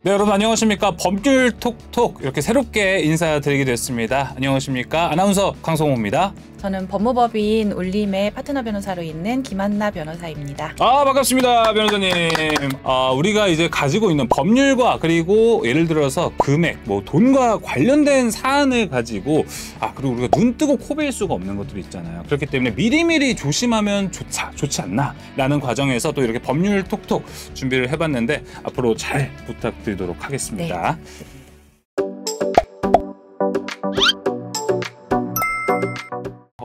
네, 여러분 안녕하십니까. 법률 톡톡 이렇게 새롭게 인사드리게 됐습니다. 안녕하십니까. 아나운서 강성호입니다. 저는 법무법인 울림의 파트너 변호사로 있는 김한나 변호사입니다. 반갑습니다, 변호사님. 우리가 이제 가지고 있는 법률과 그리고 예를 들어서 금액, 돈과 관련된 사안을 가지고 그리고 우리가 눈 뜨고 코 베일 수가 없는 것들이 있잖아요. 그렇기 때문에 미리미리 조심하면 좋지 않나 라는 과정에서 또 이렇게 법률 톡톡 준비를 해봤는데 앞으로 잘 부탁드리도록 하겠습니다. 네.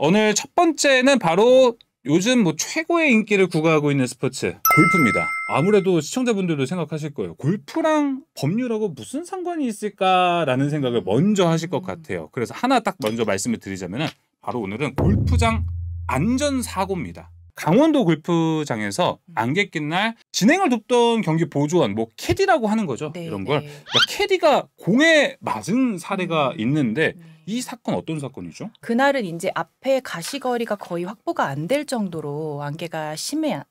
오늘 첫 번째는 바로 요즘 최고의 인기를 구가하고 있는 스포츠 골프입니다. 아무래도 시청자분들도 생각하실 거예요. 골프랑 법률하고 무슨 상관이 있을까라는 생각을 먼저 하실 것 같아요. 그래서 하나 딱 먼저 말씀을 드리자면 바로 오늘은 골프장 안전사고입니다. 강원도 골프장에서 안개 낀 날 진행을 돕던 경기 보조원, 캐디라고 하는 거죠. 네, 이런 걸. 그러니까 캐디가 공에 맞은 사례가 있는데 이 사건 어떤 사건이죠? 그날은 이제 앞에 가시거리가 거의 확보가 안 될 정도로 안개가 심한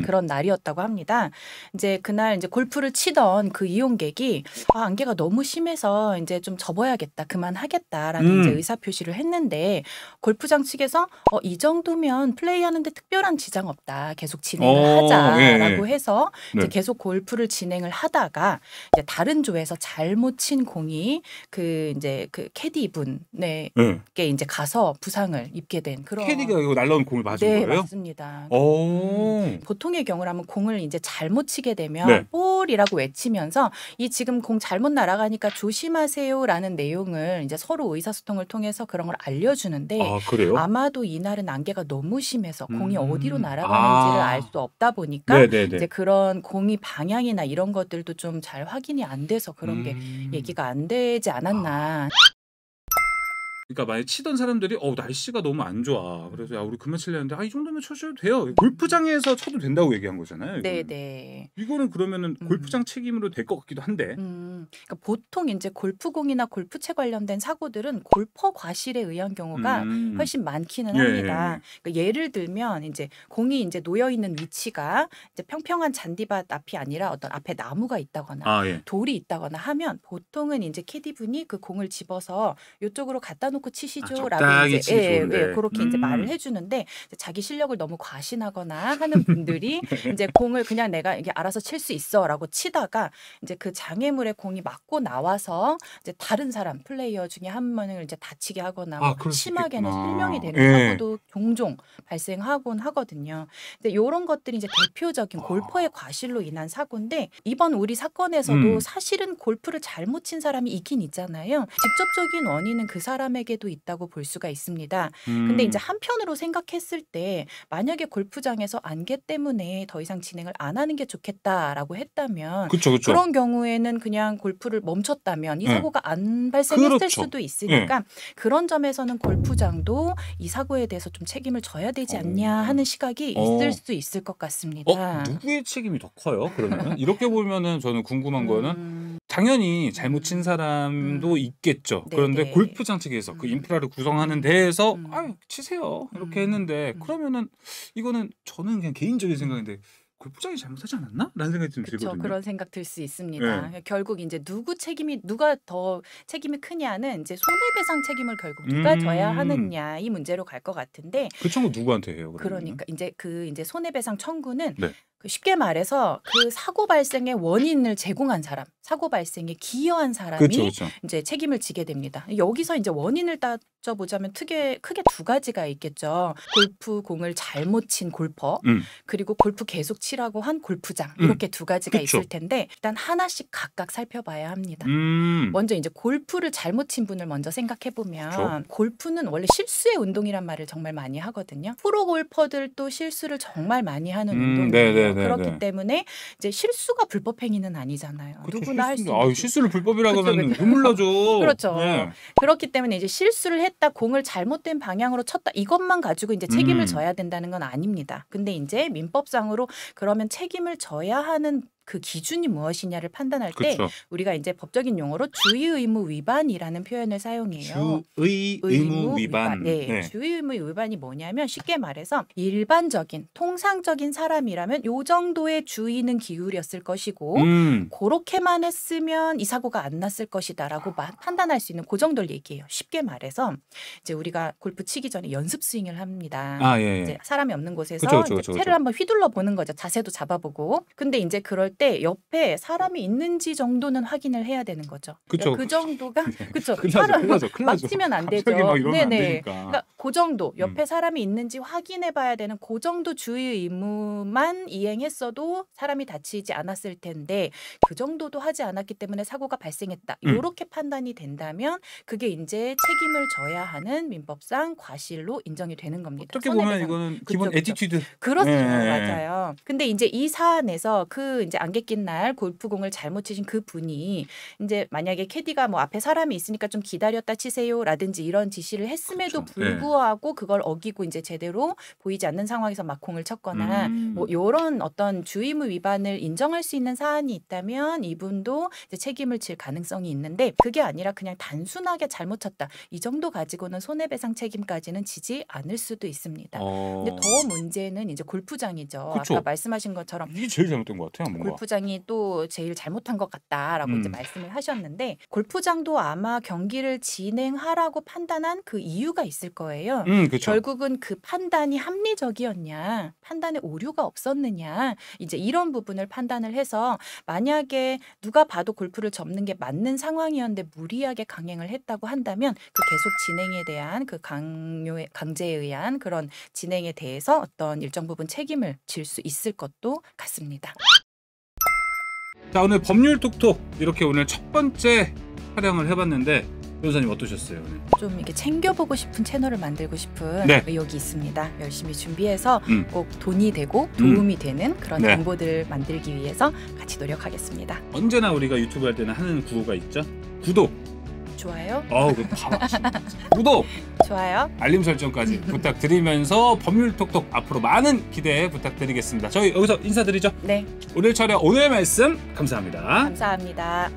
그런 날이었다고 합니다. 이제 그날 이제 골프를 치던 그 이용객이 안개가 너무 심해서 이제 좀 접어야겠다, 그만하겠다라는 이제 의사 표시를 했는데 골프장 측에서 이 정도면 플레이하는데 특별한 지장 없다, 계속 진행을 하자라고 해서 이제 계속 골프를 진행을 하다가 이제 다른 조에서 잘못 친 공이 그 캐디 분에게 이제 가서 부상을 입게 된 그런. 캐디가 이거 날라온 공을 맞은 거예요? 네, 맞습니다. 보통의 경우라면 공을 이제 잘못 치게 되면 볼이라고 외치면서 이 지금 공 잘못 날아가니까 조심하세요라는 내용을 이제 서로 의사소통을 통해서 그런 걸 알려주는데 그래요? 아마도 이날은 안개가 너무 심해서 공이 어디로 날아가는지를 알 수 없다 보니까 이제 그런 공이 방향이나 이런 것들도 좀 잘 확인이 안 돼서 그런 게 얘기가 안 되지 않았나. 그러니까 만약 치던 사람들이 날씨가 너무 안 좋아. 그래서 우리 그만 치려는데 이 정도면 쳐줘도 돼요. 골프장에서 쳐도 된다고 얘기한 거잖아요. 네네. 이거는 그러면은 골프장 책임으로 될 것 같기도 한데. 그러니까 보통 이제 골프공이나 골프채 관련된 사고들은 골퍼 과실에 의한 경우가 훨씬 많기는 합니다. 그러니까 예를 들면 이제 공이 이제 놓여 있는 위치가 이제 평평한 잔디밭 앞이 아니라 어떤 앞에 나무가 있다거나 돌이 있다거나 하면 보통은 이제 캐디분이 그 공을 집어서 이쪽으로 갖다 놓고 치시죠라고 이제 그렇게 이제 말을 해주는데 자기 실력을 너무 과신하거나 하는 분들이 이제 공을 그냥 내가 이게 알아서 칠 수 있어라고 치다가 이제 그 장애물에 공이 맞고 나와서 이제 다른 사람 플레이어 중에 한 명을 이제 다치게 하거나 심하게는 실명이 되는 사고도 종종 발생하곤 하거든요. 근데 이런 것들이 이제 대표적인 골퍼의 과실로 인한 사고인데 이번 우리 사건에서도 사실은 골프를 잘못 친 사람이 있긴 있잖아요. 직접적인 원인은 그 사람에게도 있다고 볼 수가 있습니다. 근데 이제 한편으로 생각했을 때 만약에 골프장에서 안개 때문에 더 이상 진행을 안 하는 게 좋겠다라고 했다면 그런 경우에는 그냥 골프를 멈췄다면 이 사고가 안 발생했을 수도 있으니까 그런 점에서는 골프장도 이 사고에 대해서 좀 책임을 져야 되지 않냐 하는 시각이 있을 수 있을 것 같습니다. 누구의 책임이 더 커요? 그러면 이렇게 보면은 저는 궁금한 거는 당연히 잘못 친 사람도 있겠죠. 그런데 골프장 측에서 그 인프라를 구성하는 데에서 치세요 이렇게 했는데 그러면은 이거는 저는 그냥 개인적인 생각인데 골프장이 잘못하지 않았나? 라는 생각이 좀 들거든요. 그런 생각 들 수 있습니다. 결국 이제 누가 더 책임이 크냐는 이제 손해배상 책임을 결국 누가 져야 하느냐 이 문제로 갈 것 같은데 그 청구 누구한테 해요? 그러니까 이제 이제 손해배상 청구는 쉽게 말해서 그 사고 발생의 원인을 제공한 사람, 사고 발생에 기여한 사람이 이제 책임을 지게 됩니다. 여기서 이제 원인을 따져보자면 크게 두 가지가 있겠죠. 골프 공을 잘못 친 골퍼, 그리고 골프 계속 치라고 한 골프장 이렇게 두 가지가 있을 텐데 일단 하나씩 각각 살펴봐야 합니다. 먼저 이제 골프를 잘못 친 분을 먼저 생각해 보면 골프는 원래 실수의 운동이란 말을 정말 많이 하거든요. 프로 골퍼들도 실수를 정말 많이 하는 운동이에요. 그렇기 때문에 이제 실수가 불법 행위는 아니잖아요. 누구나 할 수 있는. 실수를 불법이라고 하면 눈물 나죠. 그렇죠. 그렇기 때문에 이제 실수를 했다, 공을 잘못된 방향으로 쳤다 이것만 가지고 이제 책임을 져야 된다는 건 아닙니다. 근데 이제 민법상으로 그러면 책임을 져야 하는 그 기준이 무엇이냐를 판단할 때 그쵸. 우리가 이제 법적인 용어로 주의 의무 위반이라는 표현을 사용해요. 주의 의무 위반. 네. 네. 주의 의무 위반이 뭐냐면 쉽게 말해서 일반적인 통상적인 사람이라면 요 정도의 주의는 기울였을 것이고 그렇게만 했으면 이 사고가 안 났을 것이다라고 판단할 수 있는 그 정도를 얘기해요. 쉽게 말해서 이제 우리가 골프 치기 전에 연습 스윙을 합니다. 아, 예, 예. 이제 사람이 없는 곳에서 그쵸. 채를 한번 휘둘러 보는 거죠. 자세도 잡아보고. 근데 이제 그럴 때 옆에 사람이 있는지 정도는 확인을 해야 되는 거죠. 그쵸. 그러니까 그 정도가 그렇죠. 큰일 나죠. 막 치면 안 되죠. 막 이러면 안 되니까. 그러니까 그 정도 옆에 사람이 있는지 확인해 봐야 되는 그 정도 주의 의무만 이행했어도 사람이 다치지 않았을 텐데 그 정도도 하지 않았기 때문에 사고가 발생했다. 이렇게 판단이 된다면 그게 이제 책임을 져야 하는 민법상 과실로 인정이 되는 겁니다. 어떻게 보면 이거는 기본 애티튜드. 그렇죠. 네. 맞아요. 근데 이제 이 사안에서 그 이제 안개 낀 날 골프공을 잘못 치신 그 분이 이제 만약에 캐디가 뭐 앞에 사람이 있으니까 좀 기다렸다 치세요라든지 이런 지시를 했음에도 그렇죠. 불구하고 그걸 어기고 이제 제대로 보이지 않는 상황에서 막 공을 쳤거나 뭐 이런 어떤 주의무 위반을 인정할 수 있는 사안이 있다면 이분도 이제 책임을 질 가능성이 있는데 그게 아니라 그냥 단순하게 잘못 쳤다. 이 정도 가지고는 손해배상 책임까지는 지지 않을 수도 있습니다. 근데 더 문제는 이제 골프장이죠. 그쵸. 아까 말씀하신 것처럼 이게 제일 잘못된 것 같아요. 뭔가. 골프장이 또 제일 잘못한 것 같다라고 이제 말씀을 하셨는데 골프장도 아마 경기를 진행하라고 판단한 그 이유가 있을 거예요. 그쵸. 결국은 그 판단이 합리적이었냐, 판단에 오류가 없었느냐, 이제 이런 부분을 판단을 해서 만약에 누가 봐도 골프를 접는 게 맞는 상황이었는데 무리하게 강행을 했다고 한다면 그 계속 진행에 대한 그 강제에 의한 그런 진행에 대해서 어떤 일정 부분 책임을 질 수 있을 것도 같습니다. 자, 오늘 법률 톡톡 이렇게 오늘 첫 번째 촬영을 해봤는데 변호사님 어떠셨어요? 오늘? 좀 이렇게 챙겨보고 싶은 채널을 만들고 싶은 네. 의욕이 있습니다. 열심히 준비해서 꼭 돈이 되고 도움이 되는 그런 네. 정보들을 만들기 위해서 같이 노력하겠습니다. 언제나 우리가 유튜브 할 때는 하는 구호가 있죠. 구독. 좋아요? 구독. 좋아요. 알림 설정까지 부탁드리면서 법률 톡톡 앞으로 많은 기대 부탁드리겠습니다. 저희 여기서 인사드리죠. 네. 오늘 촬영 오늘 말씀 감사합니다. 감사합니다.